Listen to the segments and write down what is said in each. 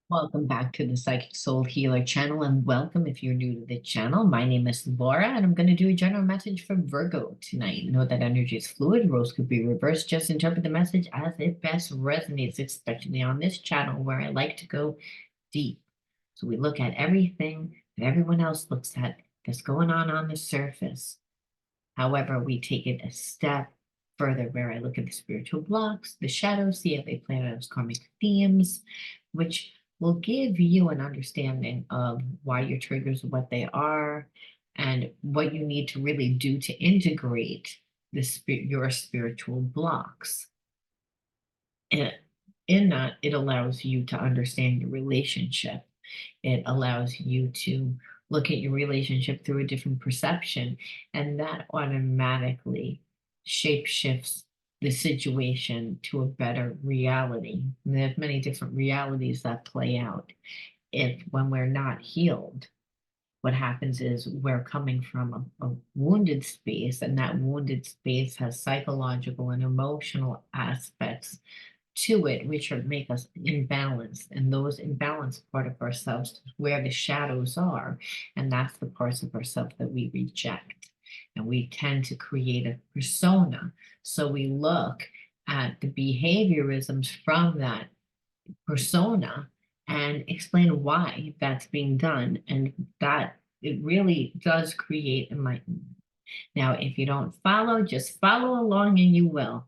Welcome back to the Psychic Soul Healer channel, and welcome if you're new to the channel. My name is Laura, and I'm going to do a general message for Virgo tonight. Know that energy is fluid, roles could be reversed. Just interpret the message as it best resonates, especially on this channel where I like to go deep. So we look at everything that everyone else looks at that's going on the surface. However, we take it a step further where I look at the spiritual blocks, the shadows, see how they play out as karmic themes, which will give you an understanding of why your triggers are what they are and what you need to really do to integrate your spiritual blocks. And in that, it allows you to understand your relationship. It allows you to look at your relationship through a different perception, and that automatically shape shifts the situation to a better reality. And there's many different realities that play out. If when we're not healed, what happens is we're coming from a wounded space, and that wounded space has psychological and emotional aspects to it, which would make us imbalanced. And those imbalanced part of ourselves is where the shadows are. And that's the parts of ourselves that we reject. And we tend to create a persona. So we look at the behaviorisms from that persona and explain why that's being done. And that it really does create enlightenment. Now, if you don't follow, just follow along and you will.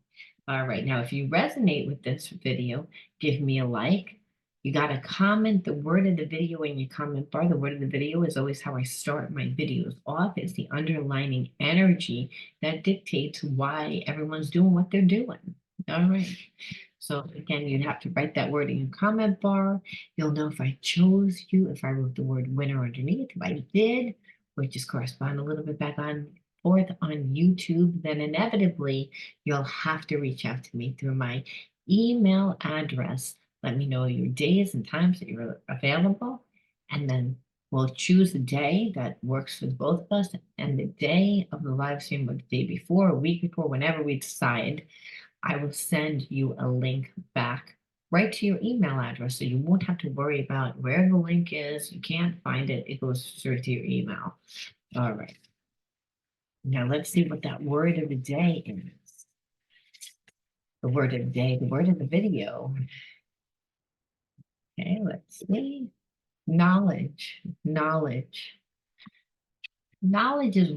All right. Now, if you resonate with this video, give me a like. You got to comment the word of the video in your comment bar. The word of the video is always how I start my videos off. It's the underlining energy that dictates why everyone's doing what they're doing. All right. So again, you'd have to write that word in your comment bar. You'll know if I chose you, if I wrote the word winner underneath. If I did, which is correspond a little bit back on forth on YouTube, then inevitably you'll have to reach out to me through my email address. Let me know your days and times that you're available, and then we'll choose a day that works for both of us. And the day of the live stream, or the day before, a week before, whenever we decide, I will send you a link back right to your email address. So you won't have to worry about where the link is. You can't find it. It goes straight to your email. All right. Now let's see what that word of the day is. The word of the day, the word of the video. Okay, let's see. Knowledge. Knowledge. Knowledge is,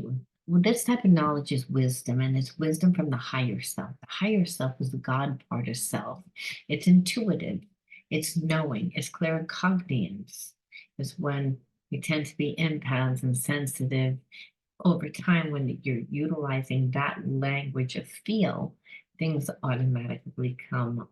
well, this type of knowledge is wisdom, and it's wisdom from the higher self. The higher self is the God part of self. It's intuitive, it's knowing, it's claircognizance. It's when we tend to be empaths and sensitive. Over time, when you're utilizing that language of feel, things automatically come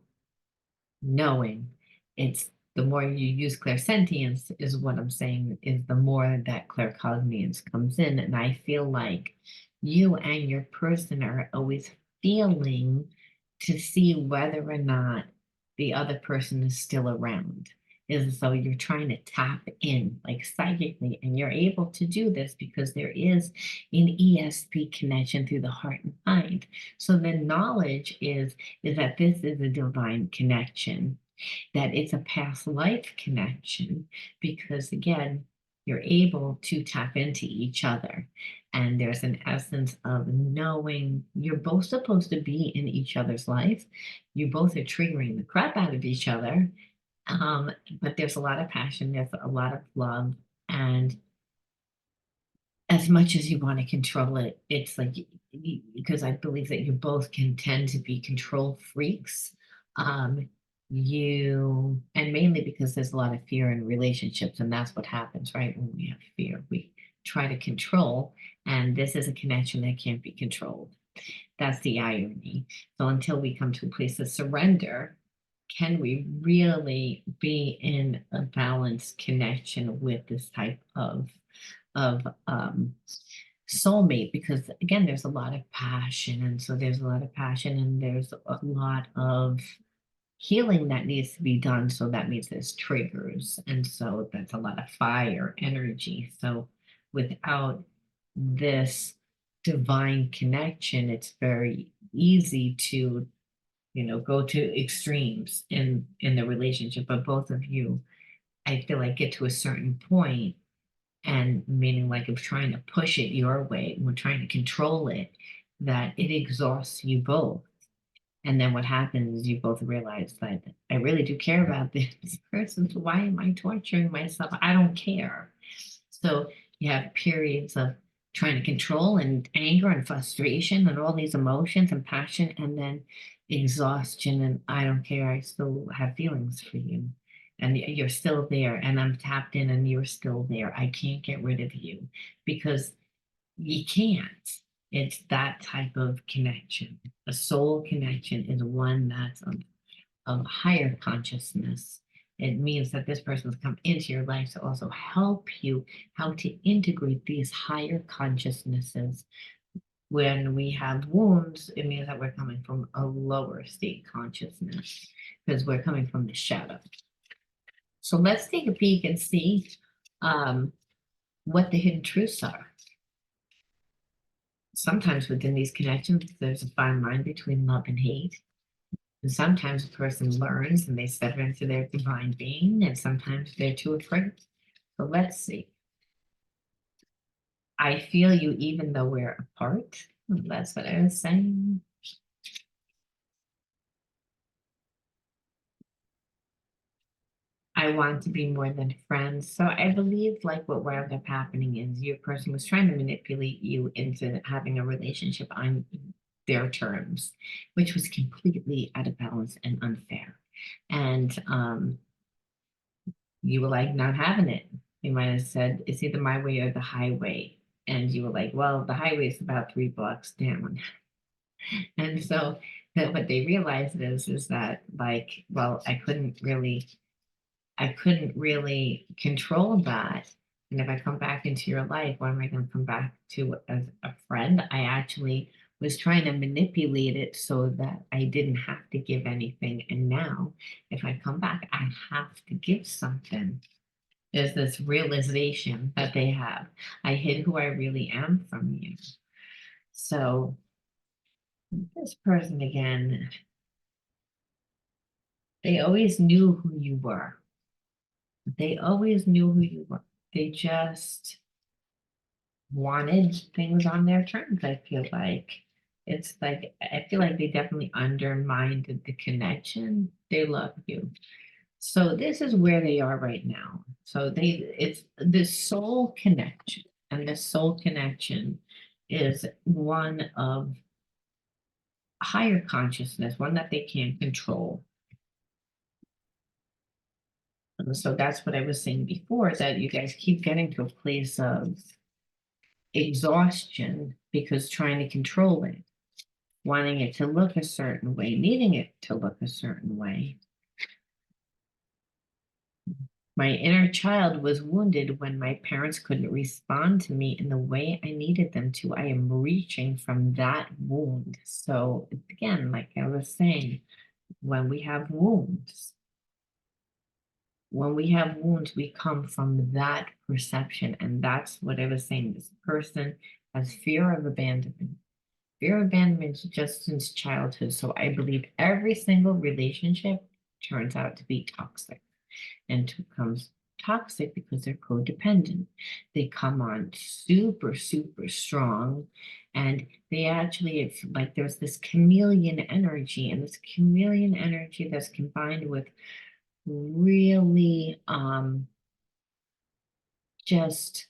knowing. It's the more you use clairsentience, is what I'm saying, is the more that claircognizance comes in. And I feel like you and your person are always feeling to see whether or not the other person is still around. Is so you're trying to tap in like psychically, and you're able to do this because there is an ESP connection through the heart and mind. So the knowledge is that this is a divine connection, that it's a past life connection, because again, you're able to tap into each other. And there's an essence of knowing you're both supposed to be in each other's life. You both are triggering the crap out of each other. But there's a lot of passion, there's a lot of love, and as much as you want to control it, it's like, because I believe that you both can tend to be control freaks. Um, and mainly because there's a lot of fear in relationships, and that's what happens, right? When we have fear, we try to control, and this is a connection that can't be controlled. That's the irony. So until we come to a place of surrender, can we really be in a balanced connection with this type of soulmate? Because again, there's a lot of passion, and so there's a lot of passion, and there's a lot of healing that needs to be done. So that means there's triggers, and so that's a lot of fire energy. So without this divine connection, it's very easy to, go to extremes in the relationship. But both of you I feel like get to a certain point, and meaning like of trying to push it your way, we're trying to control it, that it exhausts you both. And then what happens is you both realize that I really do care about this person. So why am I torturing myself? I don't care. So you have periods of trying to control and anger and frustration and all these emotions and passion, and then exhaustion and I don't care. I still have feelings for you. And you're still there, and I'm tapped in, and you're still there. I can't get rid of you because you can't. It's that type of connection. A soul connection is one that's of higher consciousness. It means that this person's come into your life to also help you how to integrate these higher consciousnesses. When we have wounds, it means that we're coming from a lower state consciousness because we're coming from the shadow. So let's take a peek and see um, what the hidden truths are. Sometimes within these connections, there's a fine line between love and hate. And sometimes a person learns and they step into their divine being, and sometimes they're too afraid. So let's see. I feel you even though we're apart. That's what I was saying. I want to be more than friends. So I believe like what wound up happening is your person was trying to manipulate you into having a relationship on their terms, which was completely out of balance and unfair. And you were like not having it. You might have said it's either my way or the highway. And you were like, well, the highway is about 3 blocks down. And so that what they realized is that like, well, I couldn't really control that. And if I come back into your life, what am I going to come back to as a friend? I actually was trying to manipulate it so that I didn't have to give anything. And now, if I come back, I have to give something. There's this realization that they have. I hid who I really am from you. So, this person again, they always knew who you were. They always knew who you were. They just wanted things on their terms. I feel like I feel like they definitely undermined the connection. They love you. So this is where they are right now. So it's the soul connection, and the soul connection is one of higher consciousness, one that they can't control. And so that's what I was saying before, that you guys keep getting to a place of exhaustion because trying to control it, wanting it to look a certain way, needing it to look a certain way. My inner child was wounded when my parents couldn't respond to me in the way I needed them to. I am reaching from that wound. So, again, like I was saying, when we have wounds, we come from that perception. And that's what I was saying. This person has fear of abandonment. Fear of abandonment just since childhood. So I believe every single relationship turns out to be toxic, and becomes toxic because they're codependent. They come on super, super strong, and they actually, it's like there's this chameleon energy, and this chameleon energy that's combined with really just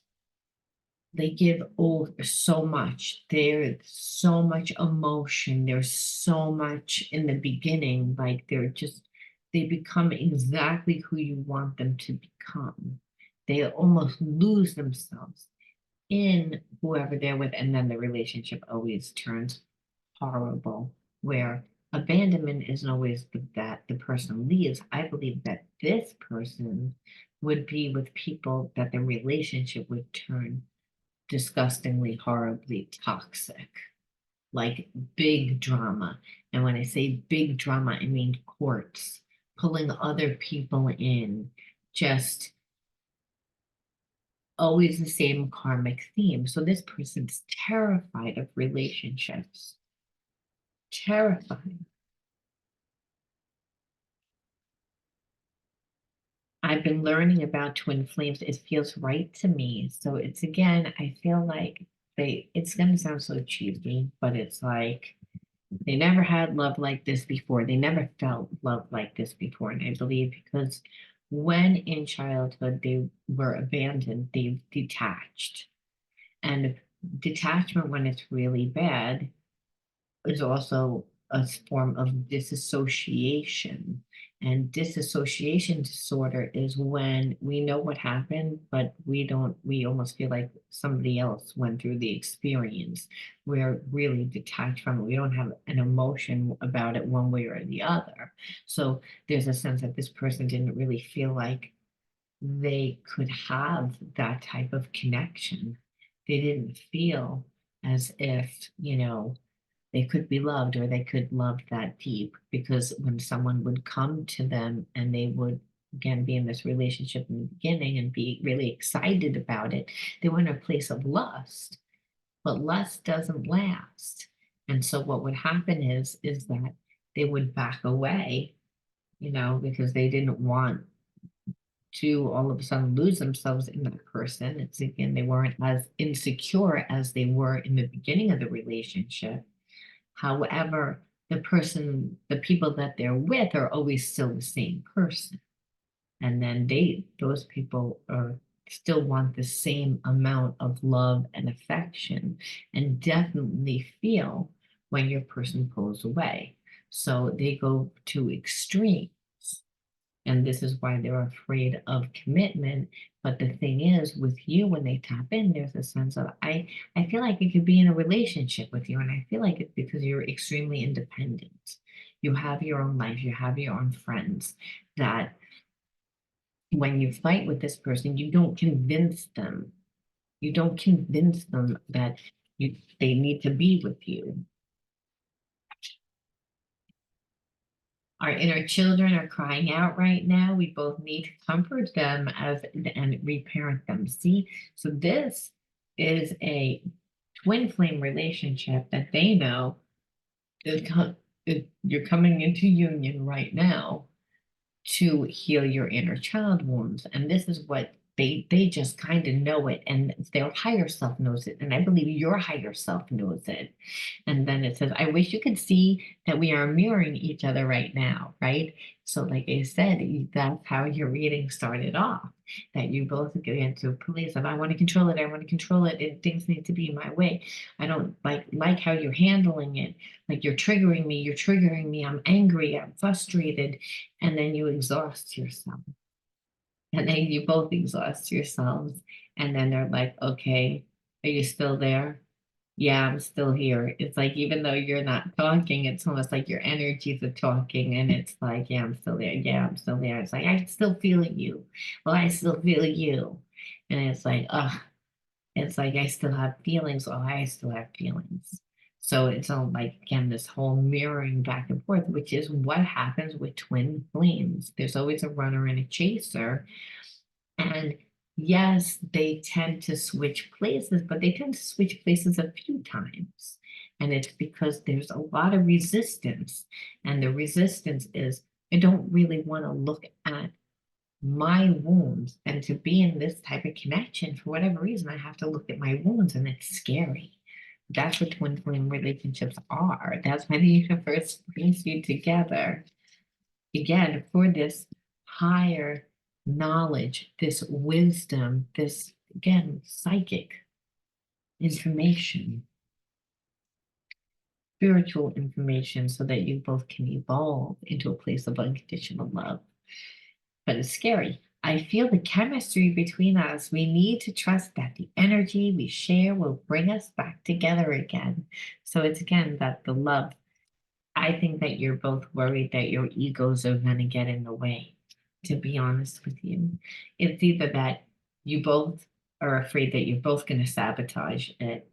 they give over so much. There's so much emotion. There's so much in the beginning. Like they become exactly who you want them to become. They almost lose themselves in whoever they're with. And then the relationship always turns horrible, where abandonment isn't always that the person leaves. I believe that this person would be with people that the relationship would turn disgustingly, horribly toxic, like big drama. And when I say big drama, I mean courts, pulling other people in, just always the same karmic theme. So this person's terrified of relationships, terrified. I've been learning about twin flames. It feels right to me. So it's again, I feel like it's gonna sound so cheesy, but it's like they never had love like this before. They never felt love like this before. And I believe because when in childhood they were abandoned, they detached. And detachment, when it's really bad, is also a form of disassociation. And disassociation disorder is when we know what happened, but we almost feel like somebody else went through the experience. We're really detached from it. We don't have an emotion about it one way or the other. So there's a sense that this person didn't really feel like they could have that type of connection. They didn't feel as if, they could be loved or they could love that deep, because when someone would come to them and they would again be in this relationship in the beginning and be really excited about it, they were in a place of lust, but lust doesn't last. And so what would happen is that they would back away, because they didn't want to all of a sudden lose themselves in that person. It's again, they weren't as insecure as they were in the beginning of the relationship. However, the people that they're with are always still the same person. And then those people are still want the same amount of love and affection and definitely feel when your person pulls away. So they go to extremes. And this is why they're afraid of commitment. But the thing is, with you, when they tap in, there's a sense of, I feel like I could be in a relationship with you. And I feel like it's because you're extremely independent. You have your own life, you have your own friends, that when you fight with this person, you don't convince them. You don't convince them that they need to be with you. Our inner children are crying out right now. We both need to comfort them and reparent them. See, so this is a twin flame relationship that they know you're coming into union right now to heal your inner child wounds. And this is what they just kind of know it, and their higher self knows it. And I believe your higher self knows it. And then it says, I wish you could see that we are mirroring each other right now, right? So, like I said, that's how your reading started off, that you both get into a place of, I want to control it, I want to control it, and things need to be my way. I don't like how you're handling it. Like you're triggering me, I'm angry, I'm frustrated, and then you exhaust yourself. And then you both exhaust yourselves. And then they're like, okay, are you still there? Yeah, I'm still here. It's like, even though you're not talking, it's almost like your energies are talking. And it's like, yeah, I'm still there. Yeah, I'm still there. It's like, I still feel you. Well, I still feel you. And it's like, it's like, I still have feelings. Oh, I still have feelings. So it's all like, again, this whole mirroring back and forth, which is what happens with twin flames. There's always a runner and a chaser. And yes, they tend to switch places, but they tend to switch places a few times. And it's because there's a lot of resistance. And the resistance is, I don't really want to look at my wounds. And to be in this type of connection, for whatever reason, I have to look at my wounds, and it's scary. That's what twin flame relationships are. That's why the universe brings you together again for this higher knowledge, this wisdom, this again psychic information, spiritual information, so that you both can evolve into a place of unconditional love. But it's scary. I feel the chemistry between us. We need to trust that the energy we share will bring us back together again. So it's again that the love. I think that you're both worried that your egos are going to get in the way, to be honest with you. It's either that you both are afraid that you're both going to sabotage it.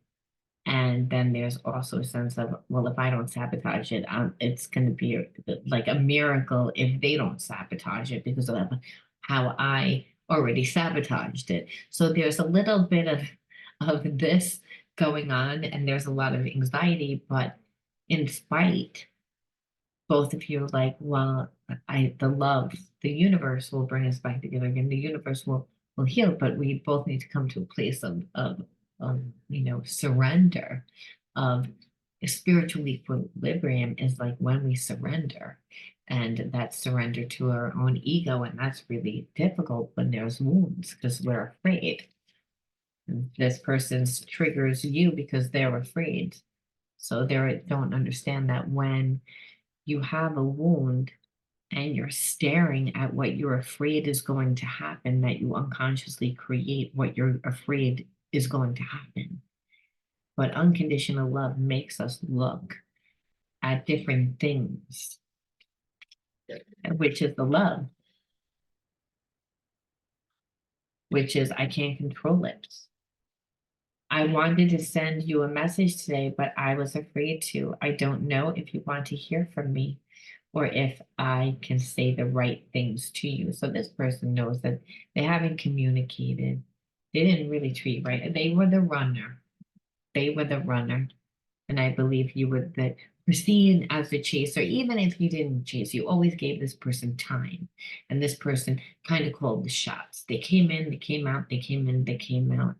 And then there's also a sense of, well, if I don't sabotage it, it's going to be like a miracle if they don't sabotage it, because of how I already sabotaged it. So there's a little bit of this going on, and there's a lot of anxiety, but in spite both of you are like, well, the love, the universe will bring us back together again. The universe will heal, but we both need to come to a place of surrender, of spiritual equilibrium is like when we surrender, and that's surrender to our own ego, and that's really difficult when there's wounds because we're afraid. This person's triggers you because they're afraid. So they don't understand that when you have a wound and you're staring at what you're afraid is going to happen, that you unconsciously create what you're afraid is going to happen. But unconditional love makes us look at different things, which is the love, which is I can't control it. I wanted to send you a message today, but I was afraid to. I don't know if you want to hear from me or if I can say the right things to you. So this person knows that they haven't communicated. They didn't really treat right. They were the runner. They were the runner. And I believe you would that were seen as the chaser, even if you didn't chase, you always gave this person time. And this person kind of called the shots. They came in, they came out, they came in, they came out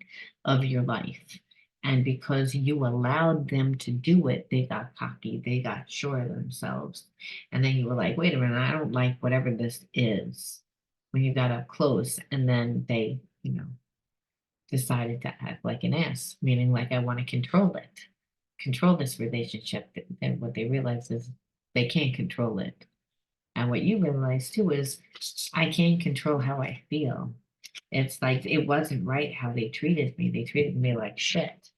of your life. And because you allowed them to do it, they got cocky, they got sure of themselves. And then you were like, wait a minute, I don't like whatever this is. When you got up close, and then they, decided to act like an ass, meaning like I want to control this relationship. And what they realize is they can't control it. And what you realize too is I can't control how I feel. It's like it wasn't right how they treated me. They treated me like shit.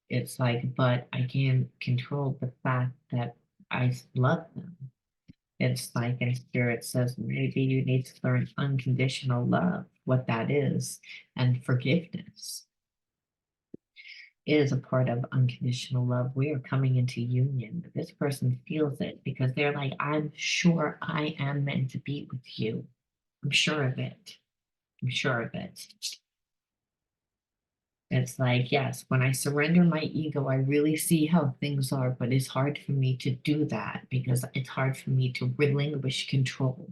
It's like, but I can't control the fact that I love them. It's like, and Spirit says, maybe you need to learn unconditional love, what that is, and forgiveness is a part of unconditional love. We are coming into union. This person feels it because they're like, I'm sure I am meant to be with you. I'm sure of it. I'm sure of it. It's like, yes, when I surrender my ego, I really see how things are, but it's hard for me to do that because it's hard for me to relinquish control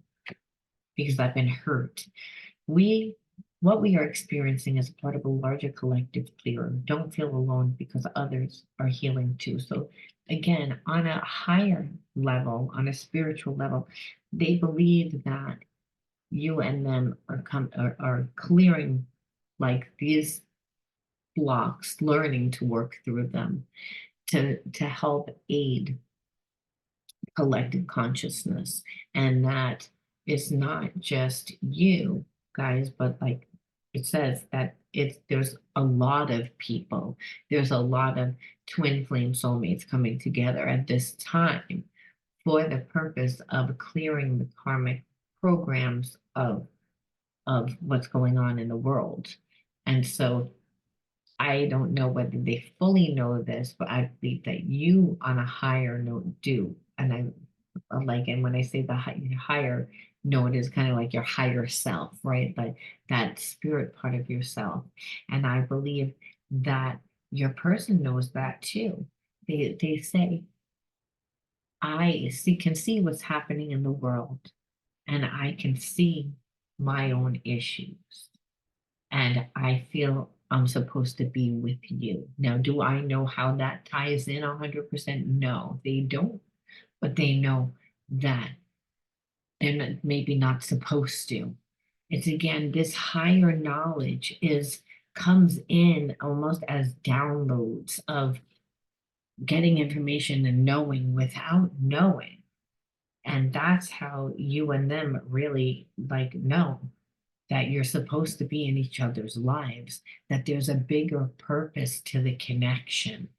because I've been hurt. We, what we are experiencing is part of a larger collective clearing. Don't feel alone because others are healing too. So again, on a higher level, on a spiritual level, they believe that you and them are clearing like these blocks, learning to work through them to help aid collective consciousness. And that is not just you guys, but like it says that there's a lot of people, there's a lot of twin flame soulmates coming together at this time for the purpose of clearing the karmic programs of what's going on in the world. And so I don't know whether they fully know this, but I believe that you on a higher note do. And I like, and when I say the higher note is kind of like your higher self, right? Like that spirit part of yourself. And I believe that your person knows that too. They say, can see what's happening in the world, and I can see my own issues. And I feel I'm supposed to be with you. Now, do I know how that ties in 100%? No, they don't, but they know that they're maybe not supposed to. It's again, this higher knowledge is comes in almost as downloads of getting information and knowing without knowing. And that's how you and them really like know that you're supposed to be in each other's lives, that there's a bigger purpose to the connection,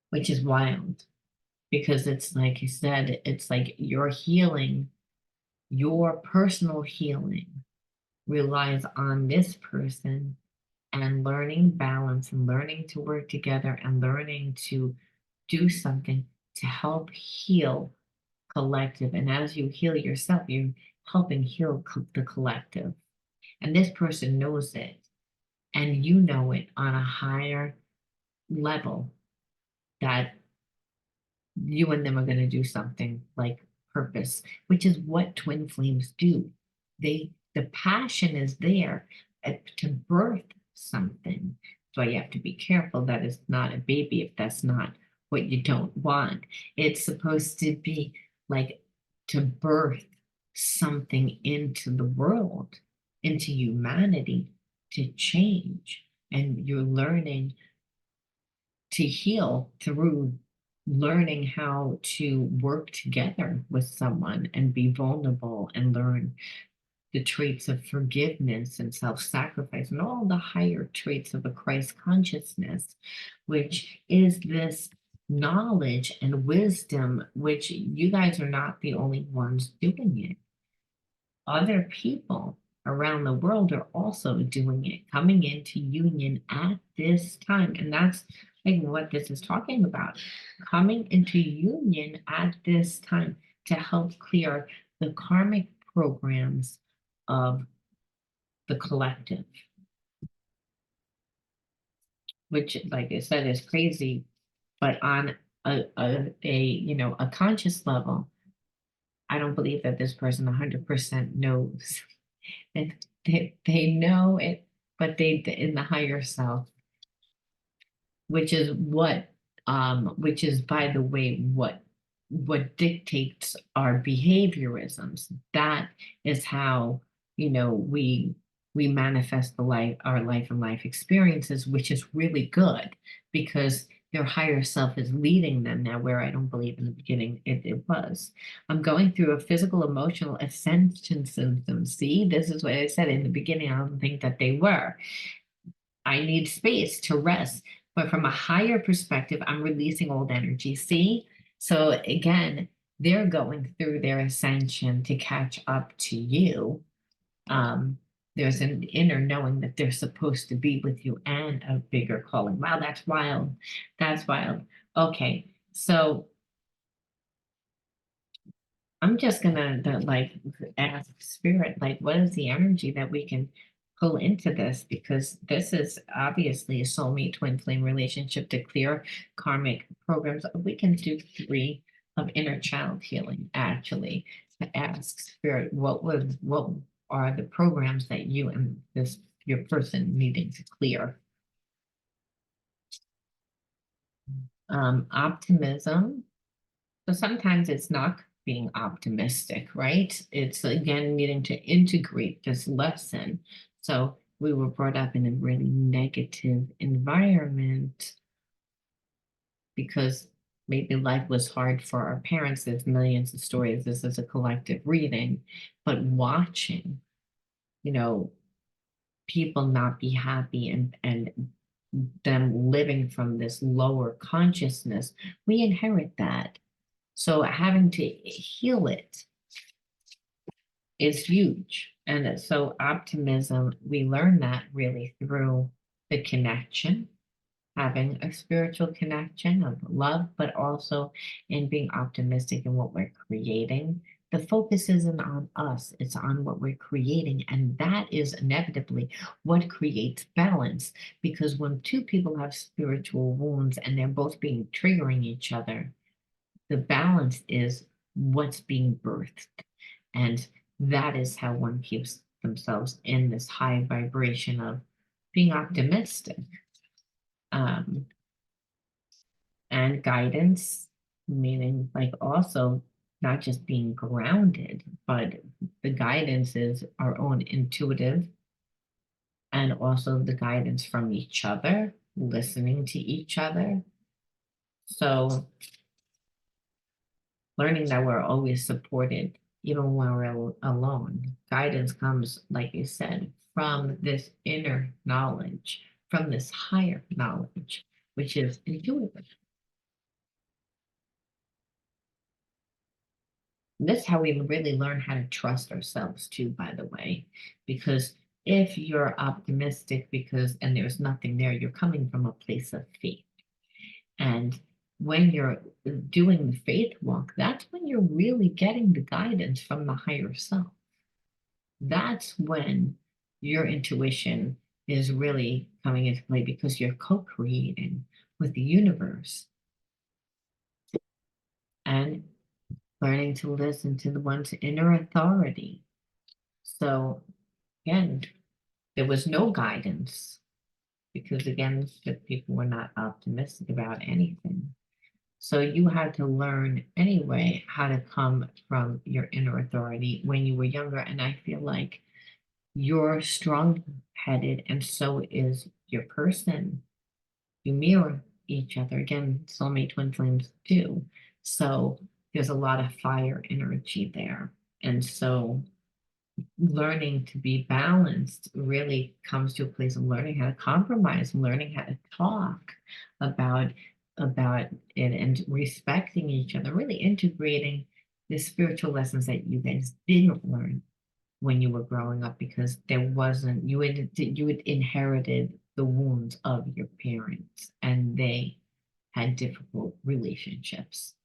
which is wild because it's like you said, it's like your healing, your personal healing relies on this person and learning balance and learning to work together and learning to do something to help heal collective. And as you heal yourself, you're helping heal the collective. And this person knows it. And you know it on a higher level that you and them are going to do something like purpose, which is what twin flames do. The passion is there to birth something. So you have to be careful that it's not a baby if that's not what you don't want. It's supposed to be like to birth something into the world, into humanity, to change. And you're learning to heal through learning how to work together with someone and be vulnerable and learn the traits of forgiveness and self-sacrifice and all the higher traits of a Christ consciousness, which is this knowledge and wisdom, which you guys are not the only ones doing it. Other people around the world are also doing it, coming into union at this time. And that's like what this is talking about, coming into union at this time to help clear the karmic programs of the collective, which, like I said, is crazy, but on a conscious level, I don't believe that this person 100% knows. And they know it, but they in the higher self, which is, by the way, what dictates our behaviorisms. That is how, we manifest our life and life experiences, which is really good because their higher self is leading them now, where I don't believe in the beginning it was. I'm going through a physical, emotional ascension symptoms. See, this is what I said in the beginning. I don't think that they were. I need space to rest. But from a higher perspective, I'm releasing old energy. See? So again, they're going through their ascension to catch up to you. Um, there's an inner knowing that they're supposed to be with you and a bigger calling. Wow, that's wild. That's wild. Okay, so I'm just gonna like ask spirit, like, what is the energy that we can pull into this? Because this is obviously a soulmate twin flame relationship to clear karmic programs. We can do 3 of inner child healing, actually, to ask spirit, what are the programs that you and your person needing to clear? Optimism. So sometimes it's not being optimistic, right? It's again needing to integrate this lesson. So we were brought up in a really negative environment because maybe life was hard for our parents. There's millions of stories. This is a collective reading, but watching, you know, people not be happy and them living from this lower consciousness, we inherit that. So having to heal it is huge. And so optimism, we learn that really through the connection, having a spiritual connection of love, but also in being optimistic in what we're creating. The focus isn't on us, it's on what we're creating. And that is inevitably what creates balance. Because when 2 people have spiritual wounds and they're both being triggering each other, the balance is what's being birthed. And that is how one keeps themselves in this high vibration of being optimistic. Um, and guidance, meaning like also not just being grounded, but the guidance is our own intuitive and also the guidance from each other, listening to each other. So learning that we're always supported, even when we're alone. Guidance comes, like you said, from this inner knowledge, from this higher knowledge, which is intuitive. This is how we really learn how to trust ourselves too, by the way, because if you're optimistic and there's nothing there, you're coming from a place of faith. And when you're doing the faith walk, that's when you're really getting the guidance from the higher self. That's when your intuition is really coming into play because you're co creating with the universe. and learning to listen to the one's inner authority. So again, there was no guidance because again, the people were not optimistic about anything. So you had to learn anyway how to come from your inner authority when you were younger. And I feel like you're strong-headed, and so is your person. You mirror each other. Again, soulmate twin flames do. So there's a lot of fire energy there. And so learning to be balanced really comes to a place of learning how to compromise, learning how to talk about about it and respecting each other, really integrating the spiritual lessons that you guys didn't learn when you were growing up because there wasn't you had inherited the wounds of your parents and they had difficult relationships.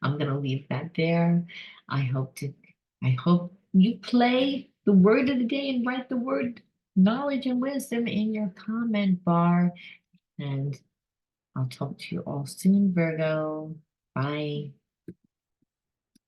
I'm gonna leave that there. I hope to I hope you play the word of the day and write the word knowledge and wisdom in your comment bar. And I'll talk to you all soon, Virgo. Bye.